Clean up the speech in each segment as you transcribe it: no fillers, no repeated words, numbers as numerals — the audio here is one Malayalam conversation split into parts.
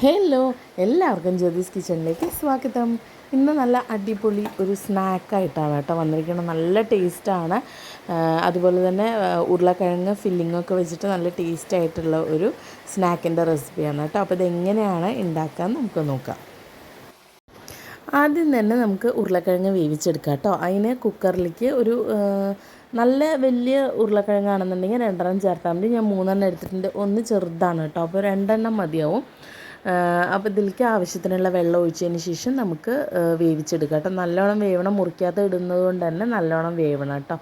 ഹലോ, എല്ലാവർക്കും ജ്യോതിസ് കിച്ചണിലേക്ക് സ്വാഗതം. ഇന്ന് നല്ല അടിപൊളി ഒരു സ്നാക്കായിട്ടാണ് കേട്ടോ വന്നിരിക്കുന്നത്. നല്ല ടേസ്റ്റാണ്. അതുപോലെ തന്നെ ഉരുളക്കിഴങ്ങ് ഫില്ലിങ്ങൊക്കെ വെച്ചിട്ട് നല്ല ടേസ്റ്റായിട്ടുള്ള ഒരു സ്നാക്കിൻ്റെ റെസിപ്പിയാണ് കേട്ടോ. അപ്പോൾ ഇതെങ്ങനെയാണ് ഉണ്ടാക്കാൻ നമുക്ക് നോക്കാം. ആദ്യം തന്നെ നമുക്ക് ഉരുളക്കിഴങ്ങ് വേവിച്ചെടുക്കാം കേട്ടോ. അതിന് കുക്കറിലേക്ക് ഒരു നല്ല വലിയ ഉരുളക്കിഴങ്ങാണെന്നുണ്ടെങ്കിൽ 2 ചേർത്താൽ മതി. ഞാൻ 3 എടുത്തിട്ടുണ്ട്. ഒന്ന് ചെറുതാണ് കേട്ടോ, അപ്പോൾ 2 മതിയാവും. അപ്പോൾ ഇതിലേക്ക് ആവശ്യത്തിനുള്ള വെള്ളം ഒഴിച്ചതിന് ശേഷം നമുക്ക് വേവിച്ചെടുക്കാം കേട്ടോ. നല്ലോണം വേവണം, മുറിക്കാതെ ഇടുന്നത് കൊണ്ട് തന്നെ നല്ലോണം വേവണം കേട്ടോ.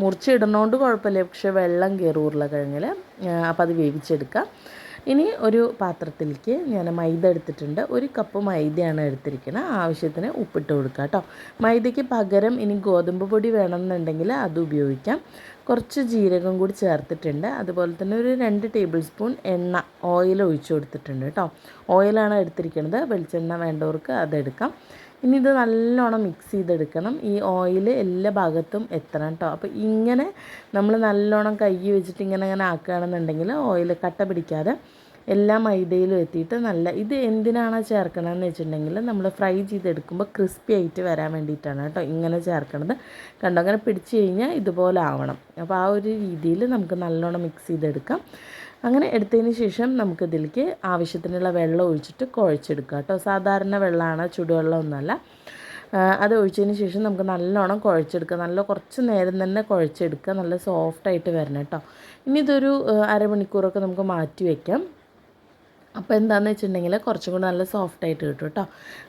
മുറിച്ചിടുന്നതുകൊണ്ട് കുഴപ്പമില്ല, പക്ഷേ വെള്ളം കയറും ഉരുളക്കിഴങ്ങിൽ. അപ്പോൾ അത് വേവിച്ചെടുക്കാം. ഇനി ഒരു പാത്രത്തിലേക്ക് ഞാൻ മൈദ എടുത്തിട്ടുണ്ട്. 1 കപ്പ് മൈദയാണ് എടുത്തിരിക്കുന്നത്. ആവശ്യത്തിന് ഉപ്പിട്ട് കൊടുക്കുക കേട്ടോ. മൈദയ്ക്ക് പകരം ഇനി ഗോതമ്പ് പൊടി വേണമെന്നുണ്ടെങ്കിൽ അത് ഉപയോഗിക്കാം. കുറച്ച് ജീരകം കൂടി ചേർത്തിട്ടുണ്ട്. അതുപോലെ തന്നെ ഒരു 2 ടേബിൾ സ്പൂൺ ഓയിൽ ഒഴിച്ചു കൊടുത്തിട്ടുണ്ട് കേട്ടോ. ഓയിലാണ് എടുത്തിരിക്കുന്നത്. വെളിച്ചെണ്ണ വേണ്ടവർക്ക് അതെടുക്കാം. ഇനി ഇത് നല്ലോണം മിക്സ് ചെയ്തെടുക്കണം. ഈ ഓയിൽ എല്ലാ ഭാഗത്തും എത്തണം കേട്ടോ. അപ്പോൾ ഇങ്ങനെ നമ്മൾ നല്ലോണം കൈ വെച്ചിട്ട് ഇങ്ങനെ ആക്കുകയാണെന്നുണ്ടെങ്കിൽ ഓയിൽ കട്ട പിടിക്കാതെ എല്ലാ മൈദയിലും എത്തിയിട്ട് ഇത് എന്തിനാണ് ചേർക്കണമെന്ന് വെച്ചിട്ടുണ്ടെങ്കിൽ നമ്മൾ ഫ്രൈ ചെയ്തെടുക്കുമ്പോൾ ക്രിസ്പി ആയിട്ട് വരാൻ വേണ്ടിയിട്ടാണ് കേട്ടോ ഇങ്ങനെ ചേർക്കണത്. കണ്ടോ, അങ്ങനെ പിടിച്ച് കഴിഞ്ഞാൽ ഇതുപോലെ ആവണം. അപ്പോൾ ആ ഒരു രീതിയിൽ നമുക്ക് നല്ലോണം മിക്സ് ചെയ്തെടുക്കാം. അങ്ങനെ എടുത്തതിന് ശേഷം നമുക്കിതിലേക്ക് ആവശ്യത്തിനുള്ള വെള്ളം ഒഴിച്ചിട്ട് കുഴച്ചെടുക്കുക കേട്ടോ. സാധാരണ വെള്ളമാണ്, ചുടുവെള്ളമൊന്നുമല്ല. അത് ഒഴിച്ചതിന് ശേഷം നമുക്ക് നല്ലോണം കുഴച്ചെടുക്കുക. കുറച്ച് നേരം തന്നെ കുഴച്ചെടുക്കുക. നല്ല സോഫ്റ്റായിട്ട് വരണം കേട്ടോ. ഇനി ഇതൊരു അരമണിക്കൂറൊക്കെ നമുക്ക് മാറ്റി വയ്ക്കാം. അപ്പോൾ എന്താണെന്ന് വെച്ചിട്ടുണ്ടെങ്കിൽ കുറച്ചും കൂടി നല്ല സോഫ്റ്റായിട്ട് കിട്ടും കേട്ടോ.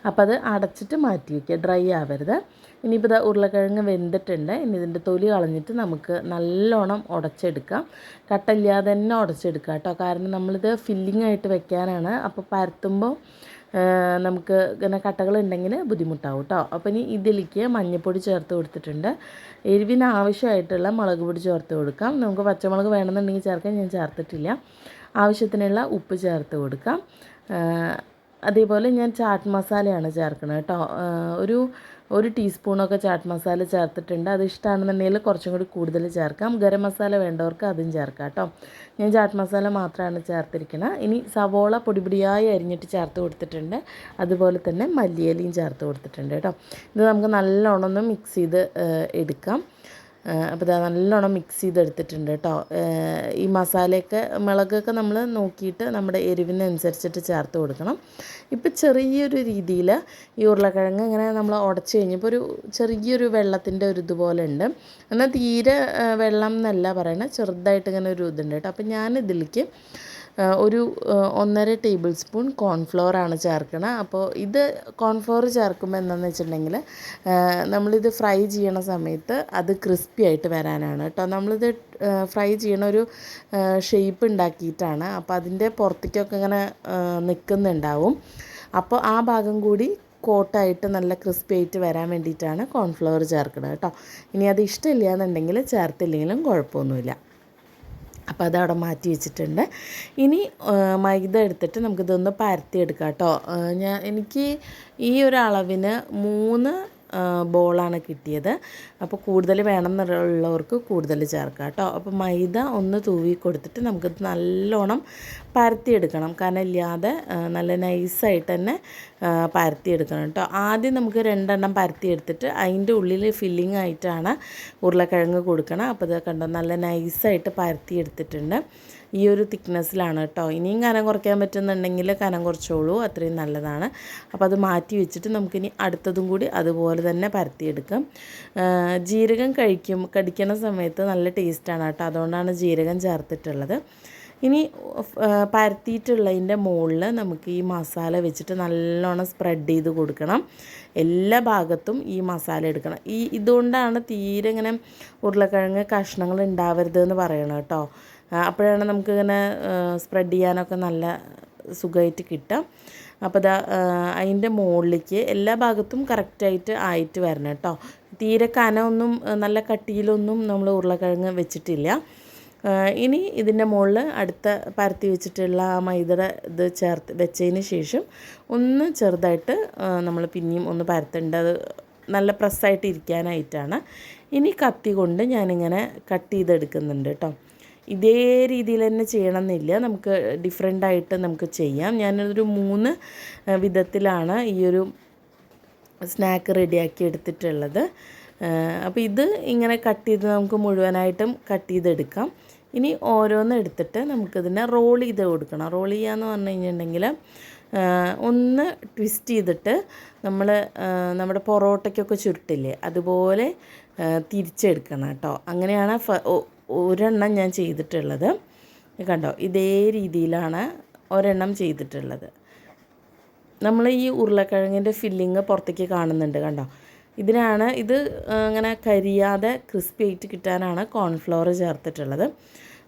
അപ്പോൾ അത് അടച്ചിട്ട് മാറ്റി വയ്ക്കുക, ഡ്രൈ ആവരുത്. ഇനിയിപ്പോൾ ഇത് ഉരുളക്കിഴങ്ങ് വെന്തിട്ടുണ്ട്. ഇനി ഇതിൻ്റെ തൊലി കളഞ്ഞിട്ട് നമുക്ക് നല്ലോണം ഉടച്ചെടുക്കാം. കട്ടയില്ലാതെ തന്നെ ഉടച്ചെടുക്കാം കേട്ടോ. കാരണം നമ്മളിത് ഫില്ലിംഗ് ആയിട്ട് വെക്കാനാണ്. അപ്പോൾ പരത്തുമ്പോൾ നമുക്ക് ഇങ്ങനെ കട്ടകളുണ്ടെങ്കിൽ ബുദ്ധിമുട്ടാവും കേട്ടോ. അപ്പോൾ ഇനി ഇതിലേക്ക് മഞ്ഞൾപ്പൊടി ചേർത്ത് കൊടുത്തിട്ടുണ്ട്. എരിവിന് ആവശ്യമായിട്ടുള്ള മുളക് പൊടി ചേർത്ത് കൊടുക്കാം. നമുക്ക് പച്ചമുളക് വേണമെന്നുണ്ടെങ്കിൽ ചേർക്കാം, ഞാൻ ചേർത്തിട്ടില്ല. ആവശ്യത്തിനുള്ള ഉപ്പ് ചേർത്ത് കൊടുക്കാം. അതേപോലെ ഞാൻ ചാറ്റ് മസാലയാണ് ചേർക്കുന്നത് കേട്ടോ. ഒരു ടീസ്പൂണൊക്കെ ചാറ്റ് മസാല ചേർത്തിട്ടുണ്ട്. അത് ഇഷ്ടമാണെന്നുണ്ടെങ്കിൽ കുറച്ചും കൂടി കൂടുതൽ ചേർക്കാം. ഗരം മസാല വേണ്ടവർക്ക് അതും ചേർക്കാം കേട്ടോ. ഞാൻ ചാറ്റ് മസാല മാത്രമാണ് ചേർത്തിരിക്കുന്നത്. ഇനി സവോള പൊടിയായി അരിഞ്ഞിട്ട് ചേർത്ത് കൊടുത്തിട്ടുണ്ട്. അതുപോലെ തന്നെ മല്ലിയിലയും ചേർത്ത് കൊടുത്തിട്ടുണ്ട് കേട്ടോ. ഇത് നമുക്ക് നല്ലോണം ഒന്ന് മിക്സ് ചെയ്ത് എടുക്കാം. അപ്പോൾ ഇത് നല്ലോണം മിക്സ് ചെയ്തെടുത്തിട്ടുണ്ട് കേട്ടോ. ഈ മസാലയൊക്കെ മുളകൊക്കെ നമ്മൾ നോക്കിയിട്ട് നമ്മുടെ എരിവിനനുസരിച്ചിട്ട് ചേർത്ത് കൊടുക്കണം. ഇപ്പോൾ ചെറിയൊരു രീതിയിൽ ഈ ഉരുളക്കിഴങ്ങ് ഇങ്ങനെ നമ്മൾ ഉടച്ച് കഴിഞ്ഞപ്പോൾ ഒരു ചെറിയൊരു വെള്ളത്തിൻ്റെ ഒരു ഇതുപോലെ ഉണ്ട്. എന്നാൽ തീരെ വെള്ളം എന്നല്ല പറയണത്, ചെറുതായിട്ട് ഇങ്ങനെ ഒരു ഇതുണ്ട് കേട്ടോ. അപ്പോൾ ഞാനിതിലേക്ക് ഒരു 1.5 ടേബിൾ സ്പൂൺ കോൺഫ്ലവറാണ് ചേർക്കണം. അപ്പോൾ ഇത് കോൺഫ്ലവർ ചേർക്കുമ്പോൾ എന്താണെന്ന് വെച്ചിട്ടുണ്ടെങ്കിൽ നമ്മളിത് ഫ്രൈ ചെയ്യണ സമയത്ത് അത് ക്രിസ്പി ആയിട്ട് വരാനാണ് കേട്ടോ. നമ്മളിത് ഫ്രൈ ചെയ്യണ ഒരു ഷേപ്പ് ഉണ്ടാക്കിയിട്ടാണ്. അപ്പോൾ അതിൻ്റെ പുറത്തേക്കൊക്കെ ഇങ്ങനെ നിൽക്കുന്നുണ്ടാവും. അപ്പോൾ ആ ഭാഗം കൂടി കോട്ടായിട്ട് നല്ല ക്രിസ്പി ആയിട്ട് വരാൻ വേണ്ടിയിട്ടാണ് കോൺഫ്ലവർ ചേർക്കുന്നത് കേട്ടോ. ഇനി അത് ഇഷ്ടമില്ല എന്നുണ്ടെങ്കിൽ ചേർത്തില്ലെങ്കിലും കുഴപ്പമൊന്നുമില്ല. അപ്പോൾ അതവിടെ മാറ്റി വെച്ചിട്ടുണ്ട്. ഇനി മൈദ എടുത്തിട്ട് നമുക്കിതൊന്ന് പരത്തിയെടുക്കാം കേട്ടോ. എനിക്ക് ഈ ഒരു അളവിന് 3 ബോളാണ് കിട്ടിയത്. അപ്പോൾ കൂടുതൽ വേണമെന്നുള്ളവർക്ക് കൂടുതൽ ചേർക്കാം കേട്ടോ. അപ്പോൾ മൈദ ഒന്ന് തൂവി കൊടുത്തിട്ട് നമുക്കിത് നല്ലോണം പരത്തിയെടുക്കണം. കനമില്ലാതെ നല്ല നൈസായിട്ട് തന്നെ പരത്തിയെടുക്കണം കേട്ടോ. ആദ്യം നമുക്ക് 2 പരത്തിയെടുത്തിട്ട് അതിൻ്റെ ഉള്ളിൽ ഫില്ലിംഗ് ആയിട്ടാണ് ഉരുളക്കിഴങ്ങ് കൊടുക്കണം. അപ്പോൾ ഇത് കണ്ടോ, നല്ല നൈസായിട്ട് പരത്തിയെടുത്തിട്ടുണ്ട്. ഈ ഒരു തിക്നെസ്സിലാണ് കേട്ടോ. ഇനിയും കനം കുറയ്ക്കാൻ പറ്റുന്നുണ്ടെങ്കിൽ കനം കുറച്ചോളൂ, അത്രയും നല്ലതാണ്. അപ്പോൾ അത് മാറ്റി വെച്ചിട്ട് നമുക്കിനി അടുത്തതും കൂടി അതുപോലെ തന്നെ പരത്തിയെടുക്കാം. ജീരകം കടിക്കണ സമയത്ത് നല്ല ടേസ്റ്റാണ് കേട്ടോ. അതുകൊണ്ടാണ് ജീരകം ചേർത്തിട്ടുള്ളത്. ഇനി പരത്തിയിട്ടുള്ളതിൻ്റെ മുകളിൽ നമുക്ക് ഈ മസാല വെച്ചിട്ട് നല്ലോണം സ്പ്രെഡ് ചെയ്ത് കൊടുക്കണം. എല്ലാ ഭാഗത്തും ഈ മസാല എടുക്കണം. ഇതുകൊണ്ടാണ് തീരെ ഇങ്ങനെ ഉരുളക്കിഴങ്ങ് കഷ്ണങ്ങൾ ഉണ്ടാവരുതെന്ന് പറയണം കേട്ടോ. അപ്പോഴാണ് നമുക്കിങ്ങനെ സ്പ്രെഡ് ചെയ്യാനൊക്കെ നല്ല സുഖമായിട്ട് കിട്ടുക. അപ്പോൾ അതിൻ്റെ മുകളിലേക്ക് എല്ലാ ഭാഗത്തും കറക്റ്റായിട്ട് ആയിട്ട് വരണം കേട്ടോ. തീരെ കനമൊന്നും നല്ല കട്ടിയിലൊന്നും നമ്മൾ ഉരുളക്കിഴങ്ങ് വെച്ചിട്ടില്ല. ഇനി ഇതിൻ്റെ മുകളിൽ അടുത്ത പരത്തി വെച്ചിട്ടുള്ള ആ മൈദയുടെ ഇത് ചേർത്ത് വെച്ചതിന് ശേഷം ഒന്ന് ചെറുതായിട്ട് നമ്മൾ പിന്നെയും ഒന്ന് പരത്തേണ്ടത് നല്ല പ്രസ്സായിട്ട് ഇരിക്കാനായിട്ടാണ്. ഇനി കത്തി കൊണ്ട് ഞാനിങ്ങനെ കട്ട് ചെയ്തെടുക്കുന്നുണ്ട് കേട്ടോ. ഇതേ രീതിയിൽ തന്നെ ചെയ്യണമെന്നില്ല, നമുക്ക് ഡിഫറെൻ്റായിട്ട് നമുക്ക് ചെയ്യാം. ഞാനൊരു 3 വിധത്തിലാണ് ഈ ഒരു സ്നാക്ക് റെഡിയാക്കി എടുത്തിട്ടുള്ളത്. അപ്പോൾ ഇത് ഇങ്ങനെ കട്ട് ചെയ്ത് നമുക്ക് മുഴുവനായിട്ടും കട്ട് ചെയ്തെടുക്കാം. ഇനി ഓരോന്ന് എടുത്തിട്ട് നമുക്കിതിനെ റോൾ ചെയ്ത് കൊടുക്കണം. റോൾ ചെയ്യാന്ന് പറഞ്ഞു കഴിഞ്ഞിട്ടുണ്ടെങ്കിൽ ഒന്ന് ട്വിസ്റ്റ് ചെയ്തിട്ട് നമ്മൾ നമ്മുടെ പൊറോട്ടയ്ക്കൊക്കെ ചുരുട്ടില്ലേ അതുപോലെ തിരിച്ചെടുക്കണം കേട്ടോ. അങ്ങനെയാണ് ഒരെണ്ണം ഞാൻ ചെയ്തിട്ടുള്ളത്. കണ്ടോ, ഇതേ രീതിയിലാണ് ഒരെണ്ണം ചെയ്തിട്ടുള്ളത്. നമ്മൾ ഈ ഉരുളക്കിഴങ്ങിൻ്റെ ഫില്ലിങ് പുറത്തേക്ക് കാണുന്നുണ്ട്, കണ്ടോ. ഇത് അങ്ങനെ കരിയാതെ ക്രിസ്പി ആയിട്ട് കിട്ടാനാണ് കോൺഫ്ലവർ ചേർത്തിട്ടുള്ളത്.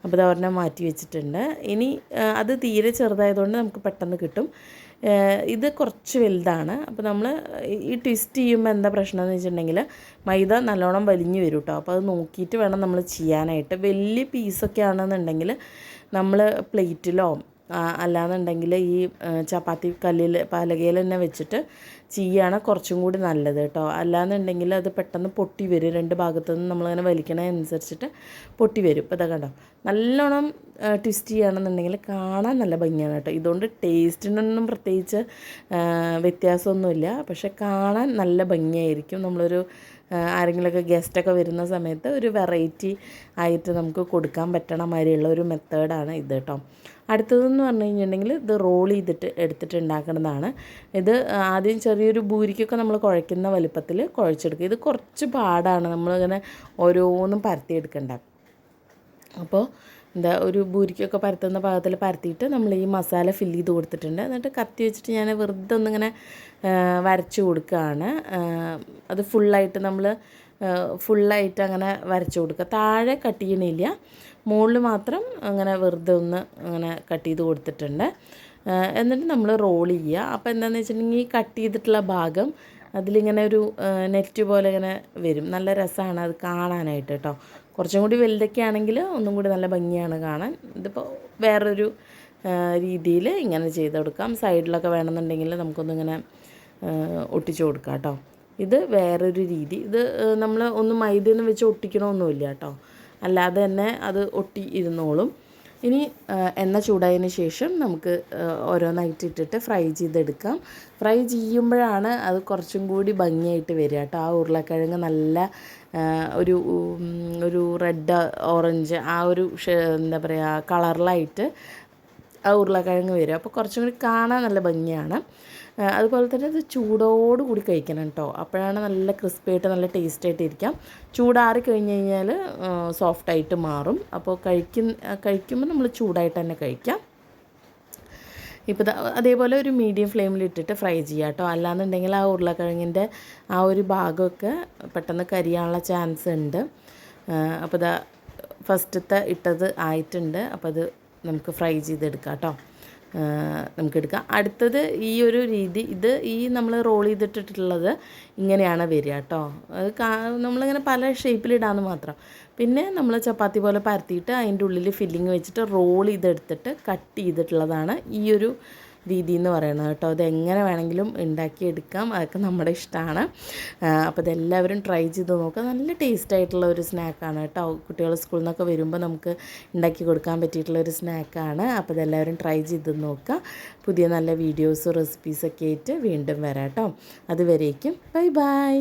അപ്പോൾ ഇത് ഒരെണ്ണം മാറ്റി വെച്ചിട്ടുണ്ട്. ഇനി അത് തീരെ ചെറുതായതുകൊണ്ട് നമുക്ക് പെട്ടെന്ന് കിട്ടും. ഇത് കുറച്ച് വലുതാണ്. അപ്പോൾ നമ്മൾ ഈ ട്വിസ്റ്റ് ചെയ്യുമ്പോൾ എന്താ പ്രശ്നം എന്ന് വെച്ചിട്ടുണ്ടെങ്കിൽ മൈദ നല്ലോണം വലിഞ്ഞു വരും കേട്ടോ. അപ്പോൾ അത് നോക്കിയിട്ട് വേണം നമ്മൾ ചെയ്യാനായിട്ട്. വലിയ പീസൊക്കെ ആണെന്നുണ്ടെങ്കിൽ നമ്മൾ പ്ലേറ്റിലോ അല്ലാന്നുണ്ടെങ്കിൽ ഈ ചപ്പാത്തി പലകയിൽ തന്നെ വെച്ചിട്ട് ചെയ്യുകയാണ് കുറച്ചും കൂടി നല്ലത് കേട്ടോ. അല്ലാന്നുണ്ടെങ്കിൽ അത് പെട്ടെന്ന് പൊട്ടി വരും. 2 ഭാഗത്തു നിന്ന് നമ്മളിങ്ങനെ വലിക്കണതനുസരിച്ചിട്ട് പൊട്ടി വരും. ഇപ്പോൾ ഇതാ കണ്ടോ, നല്ലോണം ട്വിസ്റ്റ് ചെയ്യുകയാണെന്നുണ്ടെങ്കിൽ കാണാൻ നല്ല ഭംഗിയാണ് കേട്ടോ. ഇതുകൊണ്ട് ടേസ്റ്റിനൊന്നും പ്രത്യേകിച്ച് വ്യത്യാസമൊന്നുമില്ല, പക്ഷെ കാണാൻ നല്ല ഭംഗിയായിരിക്കും. നമ്മളൊരു ആരെങ്കിലുമൊക്കെ ഗസ്റ്റൊക്കെ വരുന്ന സമയത്ത് ഒരു വെറൈറ്റി ആയിട്ട് നമുക്ക് കൊടുക്കാൻ പറ്റണ മാതിരിയുള്ള ഒരു മെത്തേഡാണ് ഇത് കേട്ടോ. അടുത്തതെന്ന് പറഞ്ഞു കഴിഞ്ഞിട്ടുണ്ടെങ്കിൽ ഇത് റോൾ ചെയ്തിട്ട് എടുത്തിട്ട് ഉണ്ടാക്കുന്നതാണ്. ഇത് ആദ്യം ചെറിയൊരു ബൂരിക്കൊക്കെ നമ്മൾ കുഴയ്ക്കുന്ന വലുപ്പത്തിൽ കുഴച്ചെടുക്കുക. ഇത് കുറച്ച് പാടാണ്, നമ്മളിങ്ങനെ ഓരോന്നും പരത്തിയെടുക്കണ്ട. അപ്പോൾ ഒരു ബൂരിക്കൊക്കെ പരത്തുന്ന പാകത്തിൽ പരത്തിയിട്ട് നമ്മൾ ഈ മസാല ഫില്ല് ചെയ്ത് കൊടുത്തിട്ടുണ്ട്. എന്നിട്ട് കത്തി വെച്ചിട്ട് ഞാൻ വെറുതെ ഒന്നിങ്ങനെ വരച്ച് കൊടുക്കുകയാണ്. അത് ഫുള്ളായിട്ട് അങ്ങനെ വരച്ച് കൊടുക്കുക. താഴെ കട്ട് ചെയ്യണില്ല, മുകളിൽ മാത്രം അങ്ങനെ വെറുതെ ഒന്ന് അങ്ങനെ കട്ട് ചെയ്ത് കൊടുത്തിട്ടുണ്ട്. എന്നിട്ട് നമ്മൾ റോൾ ചെയ്യുക. അപ്പോൾ എന്താണെന്ന് വെച്ചിട്ടുണ്ടെങ്കിൽ ഈ കട്ട് ചെയ്തിട്ടുള്ള ഭാഗം അതിലിങ്ങനെ ഒരു നെറ്റ് പോലെ ഇങ്ങനെ വരും. നല്ല രസമാണ് അത് കാണാനായിട്ട് കേട്ടോ. കുറച്ചും കൂടി വലുതൊക്കെ ആണെങ്കിൽ ഒന്നും കൂടി നല്ല ഭംഗിയാണ് കാണാൻ. ഇതിപ്പോൾ വേറൊരു രീതിയിൽ ഇങ്ങനെ ചെയ്ത് കൊടുക്കാം. സൈഡിലൊക്കെ വേണമെന്നുണ്ടെങ്കിൽ നമുക്കൊന്നിങ്ങനെ ഒട്ടിച്ച് കൊടുക്കാം കേട്ടോ. ഇത് വേറൊരു രീതി. ഇത് നമ്മൾ ഒന്ന് മൈദയൊന്നും വെച്ച് ഒട്ടിക്കണമൊന്നുമില്ല കേട്ടോ, അല്ലാതെ തന്നെ അത് ഒട്ടി ഇരുന്നോളും. ഇനി എണ്ണ ചൂടായതിന് ശേഷം നമുക്ക് ഓരോന്നായിട്ട് ഇട്ടിട്ട് ഫ്രൈ ചെയ്തെടുക്കാം. ഫ്രൈ ചെയ്യുമ്പോഴാണ് അത് കുറച്ചും കൂടി ഭംഗിയായിട്ട് വരിക കേട്ടോ. ആ ഉരുളക്കിഴങ്ങ് നല്ല ഒരു റെഡ് ഓറഞ്ച് ആ ഒരു എന്താ പറയുക കളറിലായിട്ട് ആ ഉരുളക്കിഴങ്ങ് വരും. അപ്പോൾ കുറച്ചും കൂടി കാണാൻ നല്ല ഭംഗിയാണ്. അതുപോലെ തന്നെ ഇത് ചൂടോട് കൂടി കഴിക്കണം കേട്ടോ. അപ്പോഴാണ് നല്ല ക്രിസ്പി ആയിട്ട് നല്ല ടേസ്റ്റ് ആയിട്ട് ഇരിക്കാം. ചൂടാറി കഴിഞ്ഞ് കഴിഞ്ഞാൽ സോഫ്റ്റായിട്ട് മാറും. അപ്പോൾ കഴിക്കുമ്പോൾ നമ്മൾ ചൂടായിട്ട് തന്നെ കഴിക്കാം. ഇപ്പോൾ അതേപോലെ ഒരു മീഡിയം ഫ്ലെയിമിലിട്ടിട്ട് ഫ്രൈ ചെയ്യാം കേട്ടോ. അല്ലാന്നുണ്ടെങ്കിൽ ആ ഉരുളക്കിഴങ്ങിൻ്റെ ആ ഒരു ഭാഗമൊക്കെ പെട്ടെന്ന് കരിയാനുള്ള ചാൻസ് ഉണ്ട്. അപ്പോൾ ഇതാ ഫസ്റ്റത്തെ ഇട്ടത് ആയിട്ടുണ്ട്. അപ്പോൾ അത് നമുക്ക് ഫ്രൈ ചെയ്തെടുക്കാം കേട്ടോ. നമുക്കെടുക്കാം. അടുത്തത് ഈ ഒരു രീതി, ഈ നമ്മൾ റോൾ ചെയ്തിട്ടിട്ടുള്ളത് ഇങ്ങനെയാണ് വരിക കേട്ടോ. അത് നമ്മളിങ്ങനെ പല ഷേപ്പിലിടാമെന്ന് മാത്രം. പിന്നെ നമ്മൾ ചപ്പാത്തി പോലെ പരത്തിയിട്ട് അതിൻ്റെ ഉള്ളിൽ ഫില്ലിങ് വെച്ചിട്ട് റോൾ ചെയ്തെടുത്തിട്ട് കട്ട് ചെയ്തിട്ടുള്ളതാണ് ഈ ഒരു രീതി എന്ന് പറയുന്നത് കേട്ടോ. അതെങ്ങനെ വേണമെങ്കിലും ഉണ്ടാക്കിയെടുക്കാം, അതൊക്കെ നമ്മുടെ ഇഷ്ടമാണ്. അപ്പോൾ ഇതെല്ലാവരും ട്രൈ ചെയ്ത് നോക്കുക. നല്ല ടേസ്റ്റ് ആയിട്ടുള്ള ഒരു സ്നാക്കാണ് കേട്ടോ. കുട്ടികൾ സ്കൂളിൽ നിന്നൊക്കെ വരുമ്പോൾ നമുക്ക് ഉണ്ടാക്കി കൊടുക്കാൻ പറ്റിയിട്ടുള്ളൊരു സ്നാക്കാണ്. അപ്പോൾ ഇതെല്ലാവരും ട്രൈ ചെയ്ത് നോക്കുക. പുതിയ നല്ല വീഡിയോസും റെസിപ്പീസൊക്കെ ആയിട്ട് വീണ്ടും വരാം കേട്ടോ. അതുവരേക്കും ബൈ ബൈ.